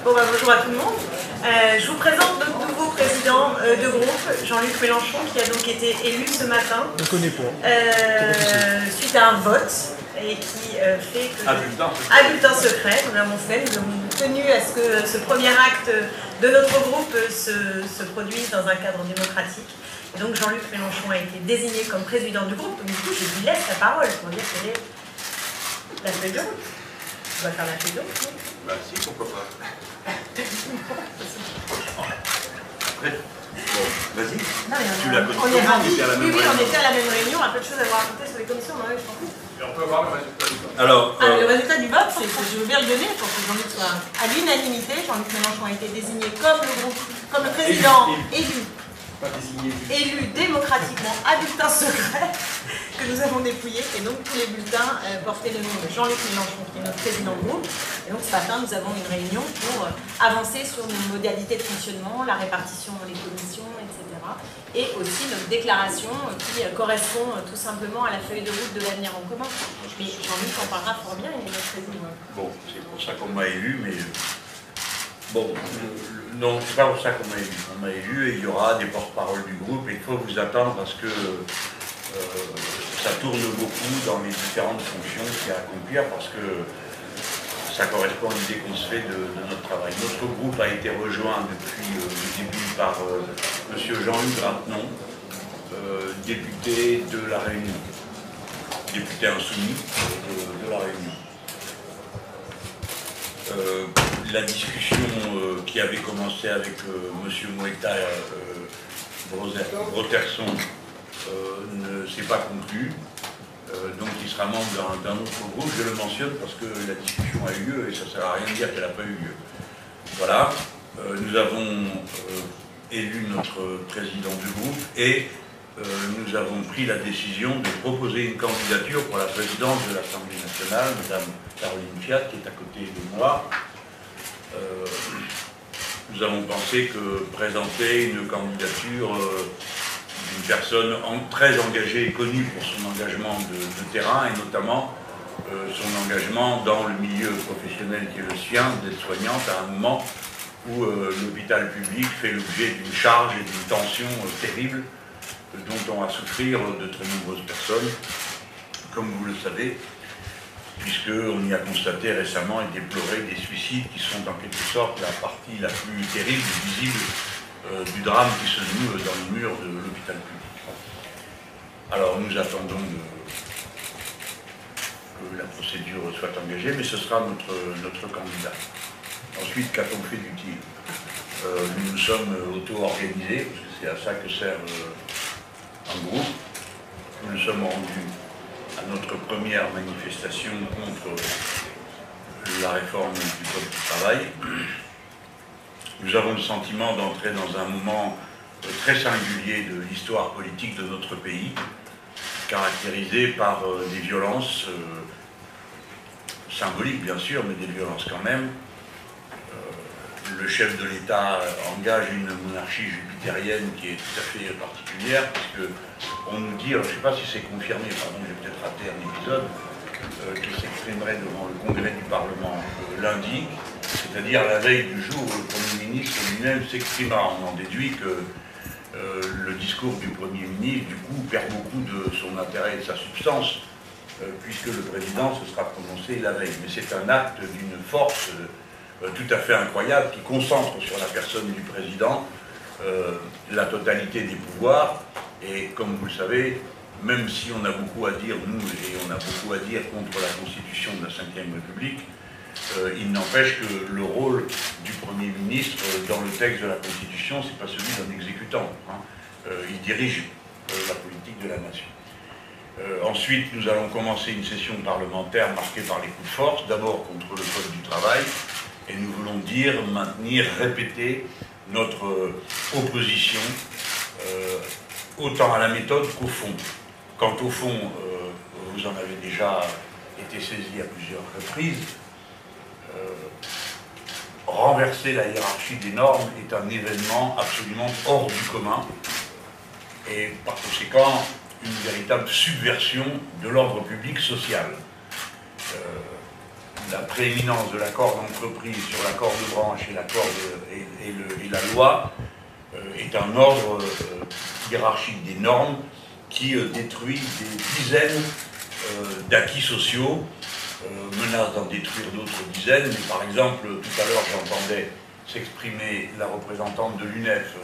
Bon, bah, bonjour à tout le monde. Je vous présente notre nouveau président de groupe, Jean-Luc Mélenchon, qui a donc été élu ce matin. On ne connaît pas. Suite à un vote et qui fait que... À bulletin secret, nous l'avons fait. Nous avons tenu à ce que ce premier acte de notre groupe se produise dans un cadre démocratique. Et donc Jean-Luc Mélenchon a été désigné comme président du groupe. Donc du coup, je lui laisse la parole pour dire quelle est la feuille de route. On va faire la feuille de route, non? Bah si, pourquoi pas. Après, bon, vas-y. Tu l'as connu comment? On était à la même réunion. Oui, on était à la même réunion, un peu de choses à vous raconter sur les commissions, non, je pense. Et on peut avoir le résultat du vote. Alors, le résultat du vote, c'est que je veux bien le donner pour que Jean-Luc soit à l'unanimité. Jean-Luc Mélenchon a été désigné comme le groupe, comme le président élu démocratiquement à bulletin secret que nous avons dépouillé, et donc tous les bulletins portaient le nom de Jean-Luc Mélenchon, qui est notre président de groupe. Et donc ce matin, nous avons une réunion pour avancer sur nos modalités de fonctionnement, la répartition dans les commissions, etc. Et aussi notre déclaration qui correspond tout simplement à la feuille de route de l'avenir en commun. Mais Jean-Luc en parlera fort bien, il est notre président. bon, c'est pour ça qu'on m'a élu, mais... Bon, non, c'est pas pour ça qu'on m'a élu. On m'a élu et il y aura des porte-paroles du groupe et il faut vous attendre parce que ça tourne beaucoup dans les différentes fonctions qu'il y a à accomplir parce que ça correspond à l'idée qu'on se fait de notre travail. Notre groupe a été rejoint depuis le début par M. Jean-Luc Grattenon, député de La Réunion, député insoumis de La Réunion. La discussion qui avait commencé avec M. Moïta Broterson ne s'est pas conclue, donc il sera membre d'un autre groupe. Je le mentionne parce que la discussion a eu lieu et ça ne sert à rien de dire qu'elle n'a pas eu lieu. Voilà, nous avons élu notre président du groupe et nous avons pris la décision de proposer une candidature pour la présidence de l'Assemblée nationale, Mme Caroline Fiat, qui est à côté de moi. Nous avons pensé que présenter une candidature d'une personne très engagée et connue pour son engagement de terrain, et notamment son engagement dans le milieu professionnel qui est le sien, d'aide-soignante, à un moment où l'hôpital public fait l'objet d'une charge et d'une tension terrible dont ont à souffrir de très nombreuses personnes, comme vous le savez, puisqu'on y a constaté récemment et déploré des suicides qui sont en quelque sorte la partie la plus terrible, visible du drame qui se noue dans les murs de l'hôpital public. Alors nous attendons que la procédure soit engagée, mais ce sera notre candidat. Ensuite, qu'a-t-on fait d'utile? Nous nous sommes auto-organisés, parce que c'est à ça que sert un groupe. Nous nous sommes rendus à notre première manifestation contre la réforme du Code du travail. Nous avons le sentiment d'entrer dans un moment très singulier de l'histoire politique de notre pays, caractérisé par des violences symboliques bien sûr, mais des violences quand même. Le chef de l'État engage une monarchie jupitérienne qui est tout à fait particulière, puisque on nous dit, alors je ne sais pas si c'est confirmé, pardon, j'ai peut-être raté un épisode, qui s'exprimerait devant le Congrès du Parlement lundi, c'est-à-dire la veille du jour où le Premier ministre lui-même s'exprimera. On en déduit que le discours du Premier ministre, du coup, perd beaucoup de son intérêt et de sa substance, puisque le président se sera prononcé la veille. Mais c'est un acte d'une force tout à fait incroyable qui concentre sur la personne du président la totalité des pouvoirs. Et comme vous le savez, même si on a beaucoup à dire, nous, et on a beaucoup à dire contre la Constitution de la Ve République, il n'empêche que le rôle du Premier ministre dans le texte de la Constitution, c'est pas celui d'un exécutant. Il dirige la politique de la nation. Ensuite, nous allons commencer une session parlementaire marquée par les coups de force, d'abord contre le Code du travail, et nous voulons dire, maintenir, répéter notre opposition autant à la méthode qu'au fond. Quant au fond, vous en avez déjà été saisi à plusieurs reprises. Renverser la hiérarchie des normes est un événement absolument hors du commun et par conséquent une véritable subversion de l'ordre public social. la prééminence de l'accord d'entreprise sur l'accord de branche et l'accord et la loi est un ordre hiérarchique des normes qui détruit des dizaines d'acquis sociaux, menace d'en détruire d'autres dizaines. Mais par exemple, tout à l'heure, j'entendais s'exprimer la représentante de l'UNEF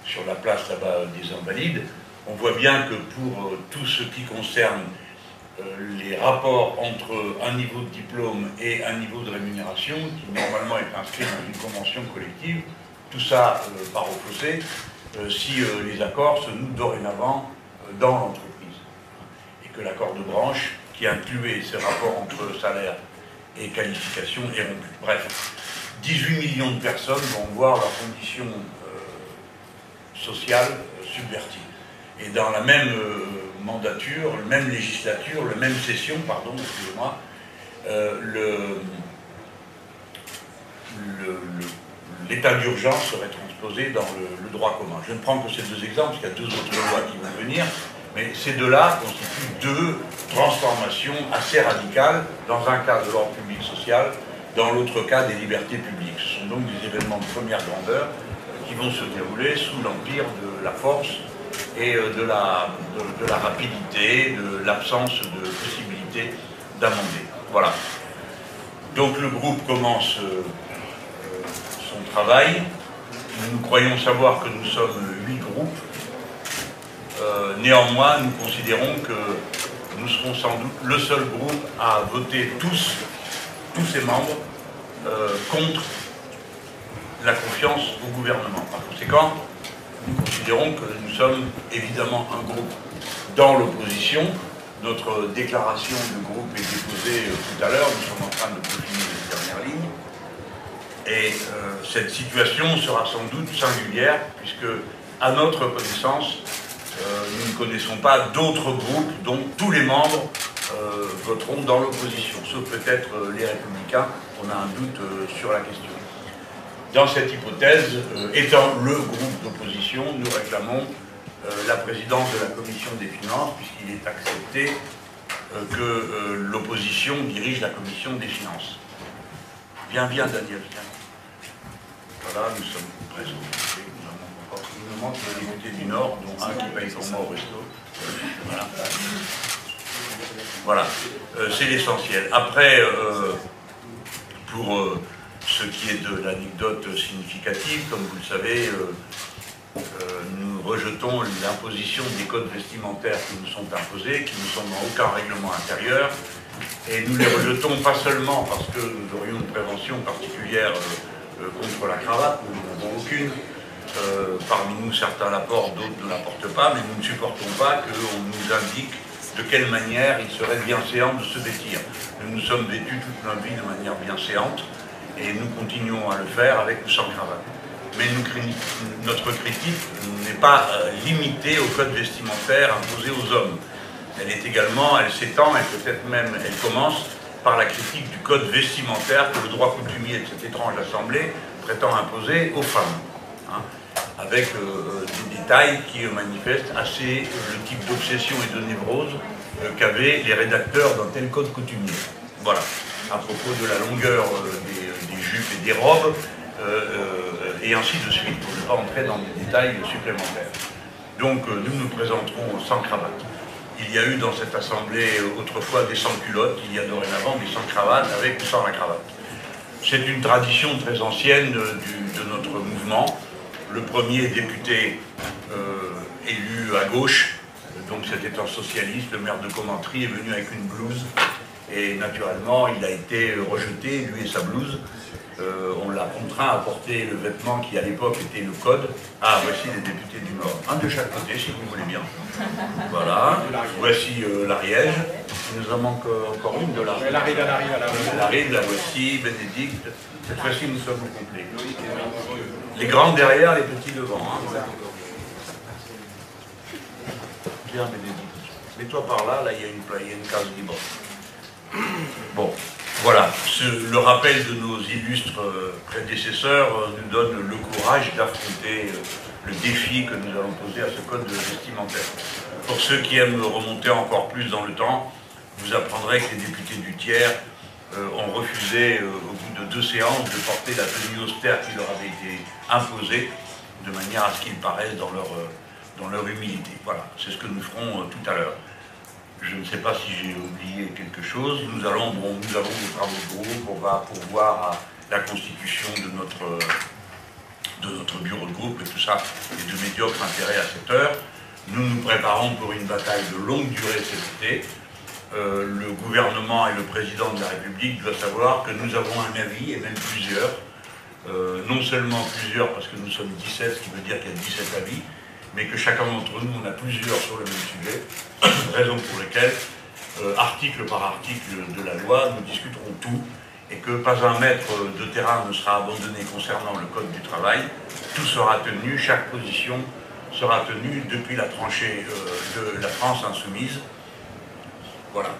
sur la place là-bas des Invalides. On voit bien que pour tout ce qui concerne les rapports entre un niveau de diplôme et un niveau de rémunération, qui normalement est inscrit dans une convention collective, tout ça part au fossé si les accords se nouent dorénavant dans l'entreprise. Et que l'accord de branche, qui incluait ces rapports entre salaire et qualification, est rompu. Bref, 18 millions de personnes vont voir leurs conditions sociales subverties. Et dans la même mandature, la même législature, la même session, pardon, excusez-moi, l'état d'urgence serait transposé dans le droit commun. Je ne prends que ces deux exemples, parce qu'il y a deux autres lois qui vont venir, mais ces deux-là constituent deux transformations assez radicales, dans un cas de l'ordre public social, dans l'autre cas des libertés publiques. Ce sont donc des événements de première grandeur qui vont se dérouler sous l'empire de la force et de la rapidité, de l'absence de possibilité d'amender. Voilà. Donc le groupe commence son travail. Nous croyons savoir que nous sommes 8 groupes. Néanmoins, nous considérons que nous serons sans doute le seul groupe à voter tous ses membres contre la confiance au gouvernement. Par conséquent, nous considérons que nous sommes évidemment un groupe dans l'opposition. Notre déclaration de groupe est déposée tout à l'heure, nous sommes en train de peaufiner les dernières lignes. Et cette situation sera sans doute singulière, puisque, à notre connaissance, nous ne connaissons pas d'autres groupes dont tous les membres voteront dans l'opposition, sauf peut-être les Républicains, on a un doute sur la question. Dans cette hypothèse, étant le groupe d'opposition, nous réclamons la présidence de la Commission des Finances, puisqu'il est accepté que l'opposition dirige la Commission des Finances. Viens, Daniel, viens. Voilà, nous sommes presque occupés. Il nous manque le député du Nord, dont un qui paye pour moi au resto. Voilà. Voilà, c'est l'essentiel. Après, pour ce qui est de l'anecdote significative, comme vous le savez, nous rejetons l'imposition des codes vestimentaires qui nous sont imposés, qui ne sont dans aucun règlement intérieur, et nous les rejetons pas seulement parce que nous aurions une prévention particulière contre la cravate, nous n'en avons aucune. Parmi nous, certains la portent, d'autres ne la portent pas, mais nous ne supportons pas qu'on nous indique de quelle manière il serait bien séant de se vêtir. Nous nous sommes vêtus toute notre vie de manière bien séante, et nous continuons à le faire avec ou sans cravate. Mais notre critique n'est pas limitée au code vestimentaire imposé aux hommes. Elle s'étend, et peut-être même elle commence par la critique du code vestimentaire que le droit coutumier de cette étrange assemblée prétend imposer aux femmes. Hein, avec des détails qui manifestent assez le type d'obsession et de névrose qu'avaient les rédacteurs d'un tel code coutumier. Voilà, à propos de la longueur des jupes et des robes, et ainsi de suite, pour ne pas entrer dans des détails supplémentaires. Donc nous nous présenterons sans cravate. Il y a eu dans cette assemblée autrefois des sans-culottes, il y a dorénavant des sans-cravates avec ou sans la cravate. C'est une tradition très ancienne de notre mouvement. Le premier député élu à gauche, donc c'était un socialiste, le maire de Commentry, est venu avec une blouse, et naturellement il a été rejeté, lui et sa blouse. On l'a contraint à porter le vêtement qui à l'époque était le code. Ah, voici les députés du Nord. Un de chaque côté, si vous voulez bien. Voilà. Voici l'Ariège. Il nous en manque encore une de l'Ariège. L'Ariège, la voici, Bénédicte. Cette fois-ci, nous sommes au complet. Les grands derrière, les petits devant. Hein. Bien, Bénédicte. Mets-toi par là, là, il y a une case libre. Bon. Voilà, le rappel de nos illustres prédécesseurs nous donne le courage d'affronter le défi que nous allons poser à ce code vestimentaire. Pour ceux qui aiment remonter encore plus dans le temps, vous apprendrez que les députés du tiers ont refusé, au bout de 2 séances, de porter la tenue austère qui leur avait été imposée, de manière à ce qu'ils paraissent dans leur humilité. Voilà, c'est ce que nous ferons tout à l'heure. Je ne sais pas si j'ai oublié quelque chose. Nous avons des travaux de groupe, on va pourvoir à la constitution de notre bureau de groupe, et tout ça est de médiocre intérêt à cette heure. Nous nous préparons pour une bataille de longue durée cet été. Le gouvernement et le président de la République doivent savoir que nous avons un avis, et même plusieurs. Non seulement plusieurs, parce que nous sommes 17, ce qui veut dire qu'il y a 17 avis, mais que chacun d'entre nous, on a plusieurs sur le même sujet, raison pour laquelle, article par article de la loi, nous discuterons tout, et que pas un mètre de terrain ne sera abandonné concernant le Code du travail. Tout sera tenu, chaque position sera tenue depuis la tranchée de la France insoumise. Voilà.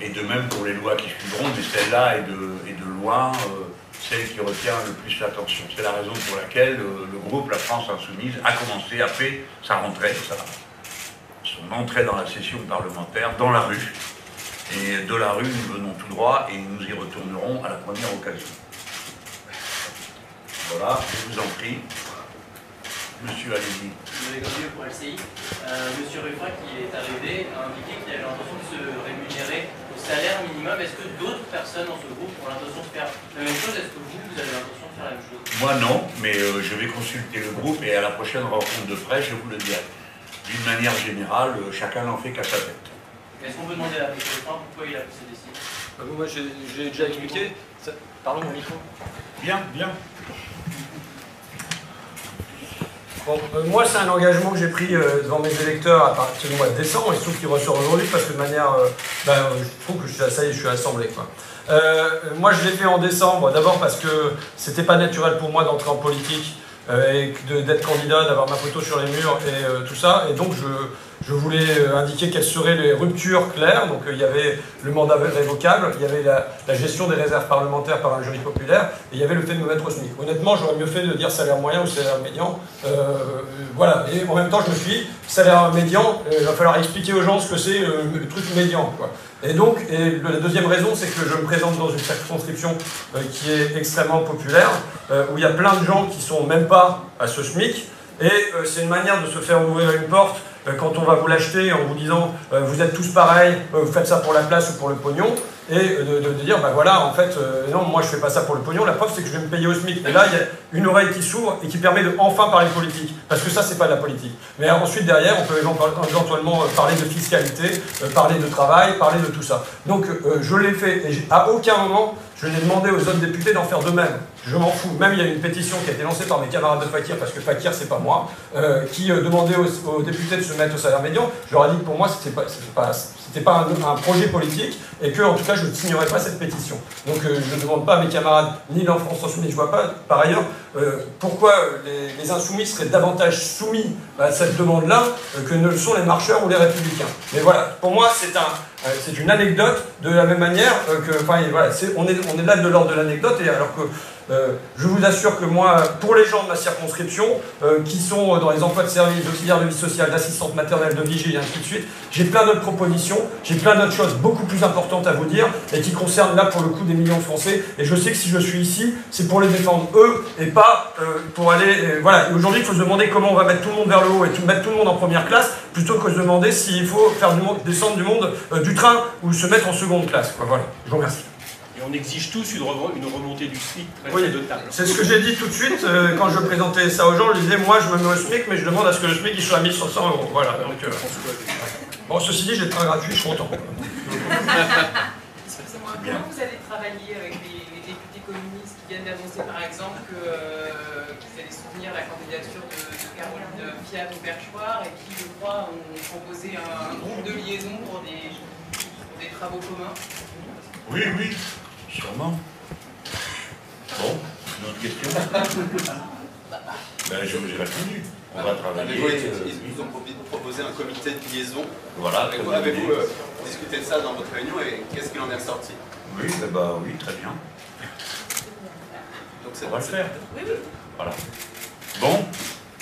Et de même pour les lois qui suivront, mais celle-là est de loin celle qui retient le plus l'attention. C'est la raison pour laquelle le groupe La France Insoumise a commencé, a fait sa rentrée, son entrée dans la session parlementaire, dans la rue. Et de la rue, nous venons tout droit et nous y retournerons à la première occasion. Voilà, je vous en prie. Monsieur, allez-y. Pour LCI. Monsieur Ruffin, qui est arrivé, a indiqué qu'il avait l'intention de se rémunérer au salaire minimum. Est-ce que d'autres personnes dans ce groupe ont l'intention de faire la même chose? Est-ce que vous avez l'intention de faire la même chose? Moi non, mais je vais consulter le groupe et à la prochaine rencontre de presse, je vous le dirai. D'une manière générale, chacun n'en fait qu'à sa tête. Est-ce qu'on peut demander à M. Ruffin pourquoi il a procédé ici? Moi, j'ai déjà expliqué. Pardon, mon micro. Bien, bien. Bon, moi, c'est un engagement que j'ai pris devant mes électeurs à partir du mois de décembre. Il se trouve qu'il ressort aujourd'hui parce que de manière... je trouve que ça y est, je suis assemblé, quoi. Moi, je l'ai fait en décembre, d'abord parce que c'était pas naturel pour moi d'entrer en politique et d'être candidat, d'avoir ma photo sur les murs et tout ça. Et donc, je voulais indiquer quelles seraient les ruptures claires. Donc, il y avait le mandat révocable, il y avait la gestion des réserves parlementaires par un jury populaire, et il y avait le fait de me mettre au SMIC. Honnêtement, j'aurais mieux fait de dire salaire moyen ou salaire médian. Voilà. Et en même temps, je me suis dit, salaire médian, il va falloir expliquer aux gens ce que c'est le truc médian, quoi. Et donc, la deuxième raison, c'est que je me présente dans une circonscription qui est extrêmement populaire, où il y a plein de gens qui sont même pas à ce SMIC, et c'est une manière de se faire ouvrir une porte quand on va vous l'acheter en vous disant vous êtes tous pareils, vous faites ça pour la place ou pour le pognon, et de dire bah voilà, en fait, non, moi je fais pas ça pour le pognon, la preuve c'est que je vais me payer au SMIC. Et là, il y a une oreille qui s'ouvre et qui permet de enfin parler de politique, parce que ça, c'est pas de la politique. Mais ensuite, derrière, on peut éventuellement parler de fiscalité, parler de travail, parler de tout ça. Donc, je l'ai fait, et à aucun moment, je n'ai demandé aux autres députés d'en faire de même. Je m'en fous. Même il y a une pétition qui a été lancée par mes camarades de Fakir, parce que Fakir, c'est pas moi, qui demandait aux députés de se mettre au salaire médian. Je leur ai dit que pour moi, c'était pas un projet politique, et que, en tout cas, je ne signerais pas cette pétition. Donc, je ne demande pas à mes camarades, ni dans France Insoumise, je vois pas, par ailleurs, pourquoi les insoumis seraient davantage soumis à cette demande-là que ne le sont les marcheurs ou les républicains. Mais voilà, pour moi, c'est une anecdote, de la même manière que, enfin, voilà, on est là de l'ordre de l'anecdote, et alors que je vous assure que moi, pour les gens de ma circonscription, qui sont dans les emplois de service, d'auxiliaires de vie sociale, d'assistantes maternelles, de vigile, et ainsi de suite, j'ai plein d'autres propositions, j'ai plein d'autres choses beaucoup plus importantes à vous dire, et qui concernent là, pour le coup, des millions de Français, et je sais que si je suis ici, c'est pour les défendre eux, et pas pour aller... voilà, et aujourd'hui, il faut se demander comment on va mettre tout le monde vers le haut, et mettre tout le monde en première classe, plutôt que de se demander s'il faut faire descendre du monde du train, ou se mettre en seconde classe, quoi. Voilà, je vous remercie. Et on exige tous une remontée du SMIC oui, de table. C'est ce que j'ai dit tout de suite quand je présentais ça aux gens. Je disais, moi je me mets au SMIC, mais je demande à ce que le SMIC il soit à 1 500 €. Voilà. Donc, bon, ceci dit, j'ai le train gratuit, je suis content. Excusez-moi, comment vous allez travailler avec les députés communistes qui viennent d'annoncer par exemple qu'ils allaient soutenir la candidature de Caroline Fiat au Perchoir et qui, je crois, ont proposé un groupe de liaison pour des travaux communs? Oui, oui. Sûrement. Bon, une autre question. Je vous ai répondu. On va travailler. Ils vous ont proposé un comité de liaison. Voilà. Avez-vous discuté de ça dans votre réunion et qu'est-ce qu'il en est ressorti? Oui, oui, très bien. Donc on va le faire. Oui, oui. Voilà. Bon.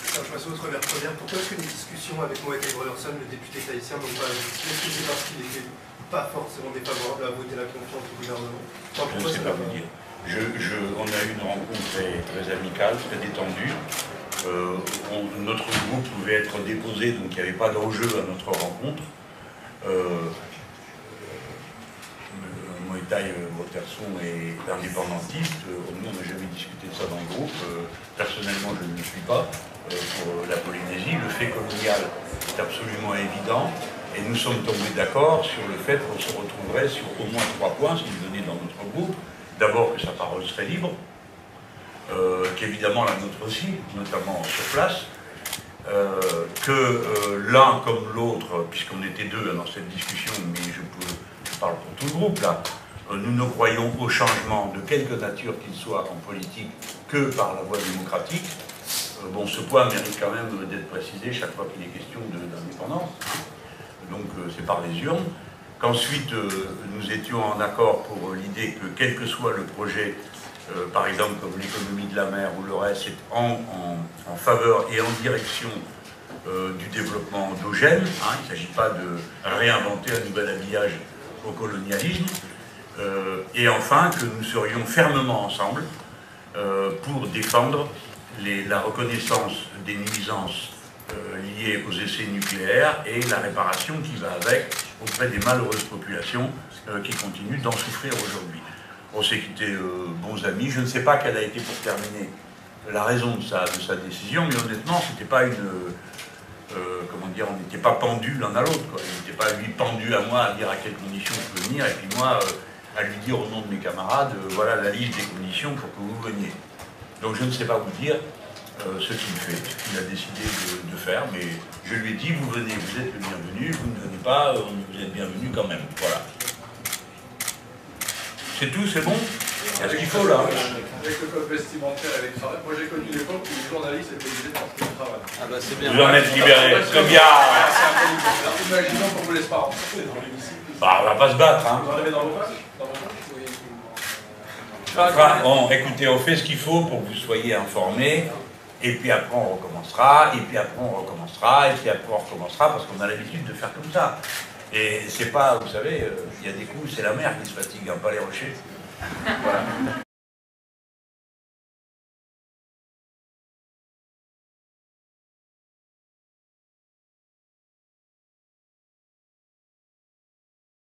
Je passe aux première. Pourquoi est-ce que les discussions avec Moët et Breuerson, le député tahitien, n'ont pas abouti? Est-ce que c'est parce qu'il était pas forcément défavorables à voter la confiance au gouvernement. Enfin, Je ne sais pas vous dire. On a eu une rencontre très amicale, très détendue. Notre groupe pouvait être déposé, donc il n'y avait pas d'enjeu à notre rencontre. Moïtaï Waterson est indépendantiste. Nous, on n'a jamais discuté de ça dans le groupe. Personnellement, je ne le suis pas pour la Polynésie. Le fait colonial est absolument évident. Et nous sommes tombés d'accord sur le fait qu'on se retrouverait sur au moins 3 points, si vous venez dans notre groupe. D'abord, que sa parole serait libre, qu'évidemment la nôtre aussi, notamment sur place, que l'un comme l'autre, puisqu'on était deux dans cette discussion, mais je parle pour tout le groupe là, nous ne croyons au changement de quelque nature qu'il soit en politique que par la voie démocratique. Bon, ce point mérite quand même d'être précisé chaque fois qu'il est question d'indépendance. Donc c'est par les urnes. Qu'ensuite nous étions en accord pour l'idée que quel que soit le projet, par exemple comme l'économie de la mer ou le reste, c'est en faveur et en direction du développement endogène. Hein, il ne s'agit pas de réinventer un nouvel habillage au colonialisme. Et enfin que nous serions fermement ensemble pour défendre la reconnaissance des nuisances liées aux essais nucléaires et la réparation qui va avec auprès des malheureuses populations qui continuent d'en souffrir aujourd'hui. On s'est quittés bons amis. Je ne sais pas quelle a été pour terminer la raison de sa décision, mais honnêtement, c'était pas une... comment dire, on n'était pas pendus l'un à l'autre. Il n'était pas lui pendu à moi à dire à quelles conditions je peux venir, et puis moi à lui dire au nom de mes camarades, voilà la liste des conditions pour que vous veniez. Donc je ne sais pas vous dire ce qu'il fait, ce qu'il a décidé de faire, mais je lui ai dit, vous venez, vous êtes le bienvenu, vous ne venez pas, vous êtes bienvenu quand même. Voilà. C'est tout, c'est bon? Il y a ce qu'il faut là. Avec le code vestimentaire électoral, moi j'ai connu l'époque où les journalistes étaient obligés de porter le travail. Ah bah c'est bien. Vous en êtes libéré, très bien. Imaginons qu'on ne vous laisse pas rentrer dans l'hémicycle. Bah, on va pas se battre, hein. Vous en avez dans vos poches? Enfin, bon, écoutez, on fait ce qu'il faut pour que vous soyez informés, et puis après on recommencera, et puis après on recommencera, et puis après on recommencera, parce qu'on a l'habitude de faire comme ça. Et c'est pas, vous savez, il y a des coups, c'est la mer qui se fatigue, hein, pas les rochers. Voilà.